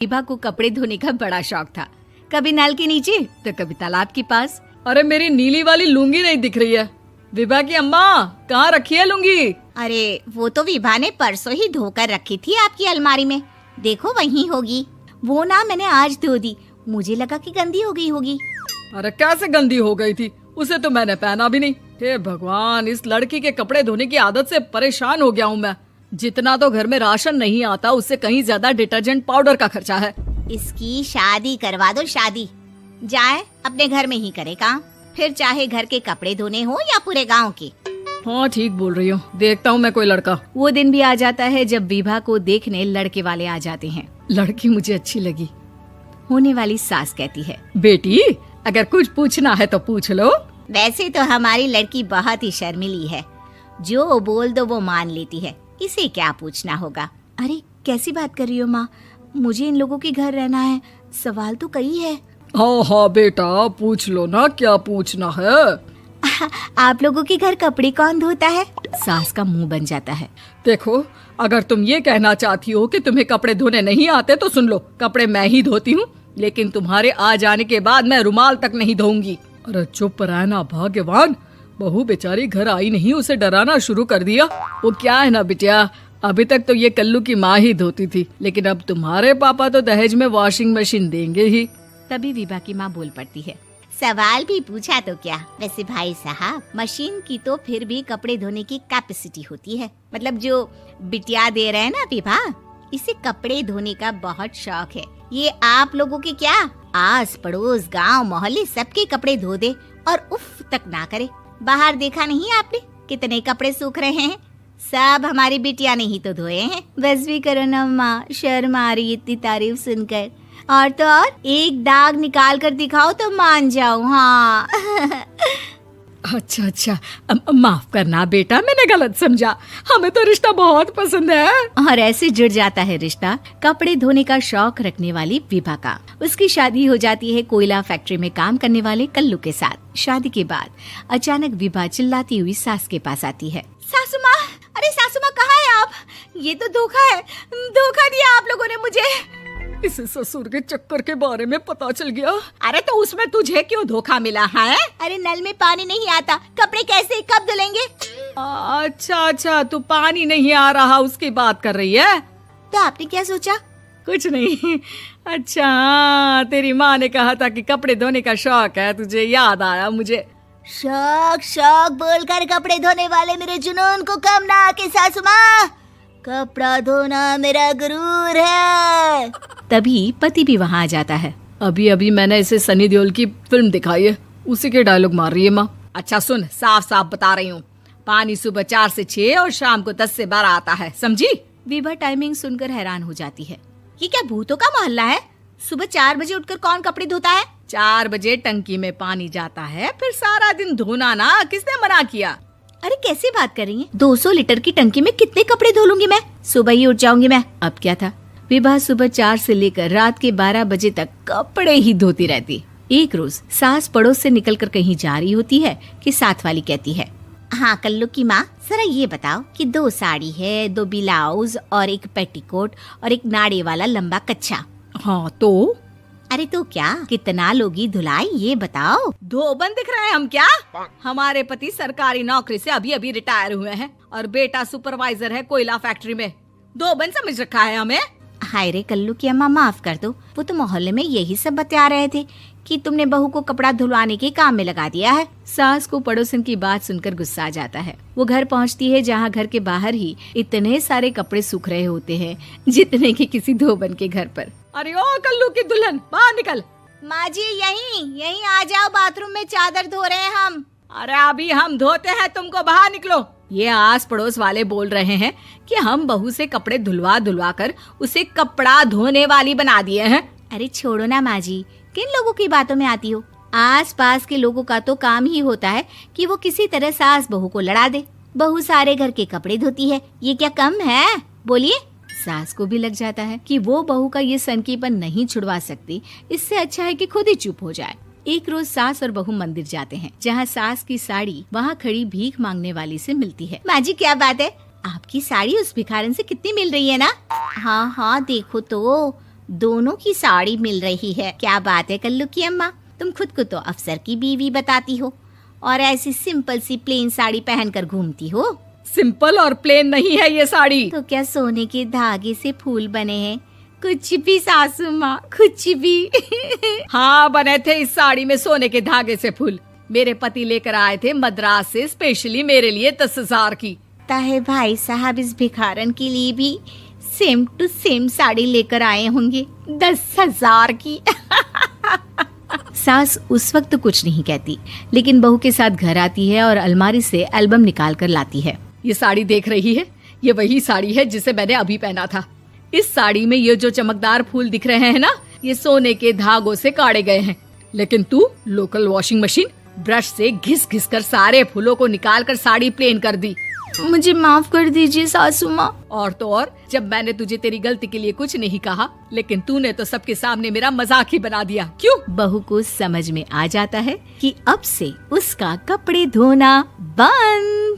विभा को कपड़े धोने का बड़ा शौक था। कभी नल के नीचे तो कभी तालाब के पास। अरे मेरी नीली वाली लुंगी नहीं दिख रही है। विभा की अम्मा, कहाँ रखी है लुंगी? अरे वो तो विभा ने परसों ही धोकर रखी थी आपकी अलमारी में, देखो वहीं होगी। वो ना मैंने आज धो दी, मुझे लगा कि गंदी हो गई होगी। अरे कैसे गंदी हो गई थी, उसे तो मैंने पहना भी नहीं। हे भगवान, इस लड़की के कपड़े धोने की आदत से परेशान हो गया हूँ मैं। जितना तो घर में राशन नहीं आता, उससे कहीं ज्यादा डिटर्जेंट पाउडर का खर्चा है। इसकी शादी करवा दो, शादी जाए अपने घर में ही करे काम, फिर चाहे घर के कपड़े धोने हो या पूरे गांव के। हाँ ठीक बोल रही हूँ, देखता हूँ मैं कोई लड़का। वो दिन भी आ जाता है जब विभा को देखने लड़के वाले आ जाते हैं। लड़की मुझे अच्छी लगी। होने वाली सास कहती है, बेटी अगर कुछ पूछना है तो पूछ लो। वैसे तो हमारी लड़की बहुत ही शर्मीली है, जो बोल दो वो मान लेती है, इसे क्या पूछना होगा। अरे कैसी बात कर रही हो माँ, मुझे इन लोगों के घर रहना है, सवाल तो कई है। हाँ हाँ बेटा, पूछ लो ना, क्या पूछना है। आप लोगों के घर कपड़े कौन धोता है? सास का मुंह बन जाता है। देखो, अगर तुम ये कहना चाहती हो कि तुम्हें कपड़े धोने नहीं आते तो सुन लो, कपड़े मैं ही धोती हूँ, लेकिन तुम्हारे आ जाने के बाद मैं रुमाल तक नहीं धोऊंगी। अरे चुप रहना भाग्यवान, बहू बेचारी घर आई नहीं, उसे डराना शुरू कर दिया। वो क्या है ना बिटिया, अभी तक तो ये कल्लू की माँ ही धोती थी, लेकिन अब तुम्हारे पापा तो दहेज में वॉशिंग मशीन देंगे ही। तभी विभा की माँ बोल पड़ती है, सवाल भी पूछा तो क्या। वैसे भाई साहब, मशीन की तो फिर भी कपड़े धोने की कैपेसिटी होती है। मतलब जो बिटिया दे रहे हैं ना विभा, इसे कपड़े धोने का बहुत शौक है। ये आप लोगों के क्या, आस पड़ोस गांव मोहल्ले सबके कपड़े धो दे और उफ तक ना करे। बाहर देखा नहीं आपने कितने कपड़े सूख रहे हैं, सब हमारी बिटिया ने ही तो धोए हैं। बस भी करो ना माँ, शर्म आ रही इतनी तारीफ सुनकर। और तो और एक दाग निकाल कर दिखाओ तो मान जाओ। हाँ अच्छा अच्छा, माफ करना बेटा, मैंने गलत समझा। हमें तो रिश्ता बहुत पसंद है। और ऐसे जुड़ जाता है रिश्ता कपड़े धोने का शौक रखने वाली विभा का। उसकी शादी हो जाती है कोयला फैक्ट्री में काम करने वाले कल्लू के साथ। शादी के बाद अचानक विभा चिल्लाती हुई सास के पास आती है। सासू माँ, अरे सासू माँ कहाँ है आप? ये तो धोखा है, धोखा दिया आप लोगों ने मुझे। इसे ससुर के चक्कर के बारे में पता चल गया। अरे तो उसमें तुझे क्यों धोखा मिला है? अरे नल में पानी नहीं आता, कपड़े कैसे कब धुलेंगे? अच्छा अच्छा, तू पानी नहीं आ रहा उसकी बात कर रही है। तो आपने क्या सोचा? कुछ नहीं। अच्छा हाँ, तेरी माँ ने कहा था कि कपड़े धोने का शौक है तुझे, याद आया मुझे। शौक शौक बोलकर कपड़े धोने वाले मेरे जुनून को कम ना आके सासू माँ, कपड़ा धोना मेरा गुरूर है। तभी पति भी वहाँ आ जाता है। अभी अभी मैंने इसे सनी देओल की फिल्म दिखाई है, उसी के डायलॉग मार रही है माँ। अच्छा सुन, साफ साफ बता रही हूँ, पानी सुबह 4 से 6 और शाम को 10 से 12 आता है, समझी? विभा टाइमिंग सुनकर हैरान हो जाती है। ये क्या भूतों का मोहल्ला है? सुबह 4 बजे उठकर कौन कपड़े धोता है? 4 बजे टंकी में पानी जाता है, फिर सारा दिन धोना ना, किसने मना किया? अरे कैसी बात कर रही हैं? 200 लीटर की टंकी में कितने कपड़े धो लूंगी मैं, सुबह ही उठ जाऊंगी मैं। अब क्या था, विभा सुबह 4 से लेकर रात के 12 बजे तक कपड़े ही धोती रहती। एक रोज सास पड़ोस से निकलकर कहीं जा रही होती है कि साथ वाली कहती है, हाँ कल्लू की माँ, जरा ये बताओ कि 2 साड़ी है, 2 ब्लाउज और एक पेटीकोट और एक नाड़े वाला लंबा कच्छा। हाँ तो? अरे तो क्या, कितना लोगी धुलाई ये बताओ। धोबन दिख रहे हैं हम क्या? हमारे पति सरकारी नौकरी से अभी अभी रिटायर हुए हैं और बेटा सुपरवाइजर है कोयला फैक्ट्री में। धोबन समझ रखा है हमें? हाय रे कल्लू की अम्मा, माफ कर दो, वो तो मोहल्ले में यही सब बता रहे थे कि तुमने बहू को कपड़ा धुलवाने के काम में लगा दिया है। सास को पड़ोसन की बात सुनकर गुस्सा आ जाता है। वो घर पहुंचती है जहां घर के बाहर ही इतने सारे कपड़े सूख रहे होते हैं जितने कि किसी धोबन के घर पर। अरे ओ कल्लू की दुल्हन, बाहर निकल। माँ जी यहीं आ जाओ, बाथरूम में चादर धो रहे हैं हम। अरे अभी हम धोते हैं, तुमको बाहर निकलो। ये आस पड़ोस वाले बोल रहे हैं कि हम बहू से कपड़े धुलवा धुलवा कर उसे कपड़ा धोने वाली बना दिए हैं। अरे छोड़ो ना माँ जी, किन लोगों की बातों में आती हो? आस पास के लोगों का तो काम ही होता है कि वो किसी तरह सास बहू को लड़ा दे। बहू सारे घर के कपड़े धोती है, ये क्या कम है? बोलिए। सास को भी लग जाता है कि वो बहू का ये सनकीपन नहीं छुड़वा सकती, इससे अच्छा है कि खुद ही चुप हो जाए। एक रोज सास और बहू मंदिर जाते हैं, जहाँ सास की साड़ी वहाँ खड़ी भीख मांगने वाली से मिलती है। माँ जी क्या बात है, आपकी साड़ी उस भिखारन से कितनी मिल रही है ना? हाँ हाँ देखो तो, दोनों की साड़ी मिल रही है। क्या बात है कल्लू की अम्मा, तुम खुद को तो अफसर की बीवी बताती हो और ऐसी सिंपल सी प्लेन साड़ी पहनकर घूमती हो। सिंपल और प्लेन नहीं है ये साड़ी। तो क्या सोने के धागे से फूल बने हैं? कुछ भी सासू माँ, कुछ भी। हाँ, बने थे इस साड़ी में सोने के धागे से फूल। मेरे पति लेकर आए थे मद्रास से स्पेशली मेरे लिए 10,000 की। ताहे भाई साहब इस भिखारन के लिए भी सेम टू सेम साड़ी लेकर आए होंगे 10,000 की। सास उस वक्त तो कुछ नहीं कहती, लेकिन बहू के साथ घर आती है और अलमारी से एल्बम निकाल कर लाती है। ये साड़ी देख रही है, ये वही साड़ी है जिसे मैंने अभी पहना था। इस साड़ी में ये जो चमकदार फूल दिख रहे हैं ना, ये सोने के धागों से काढ़े गए हैं। लेकिन तू लोकल वॉशिंग मशीन ब्रश से घिस घिस कर सारे फूलों को निकाल कर साड़ी प्लेन कर दी। मुझे माफ कर दीजिए सासू माँ। और तो और, जब मैंने तुझे तेरी गलती के लिए कुछ नहीं कहा, लेकिन तूने तो सबके सामने मेरा मजाक ही बना दिया। क्यों? बहू को समझ में आ जाता है कि अब से उसका कपड़े धोना बंद।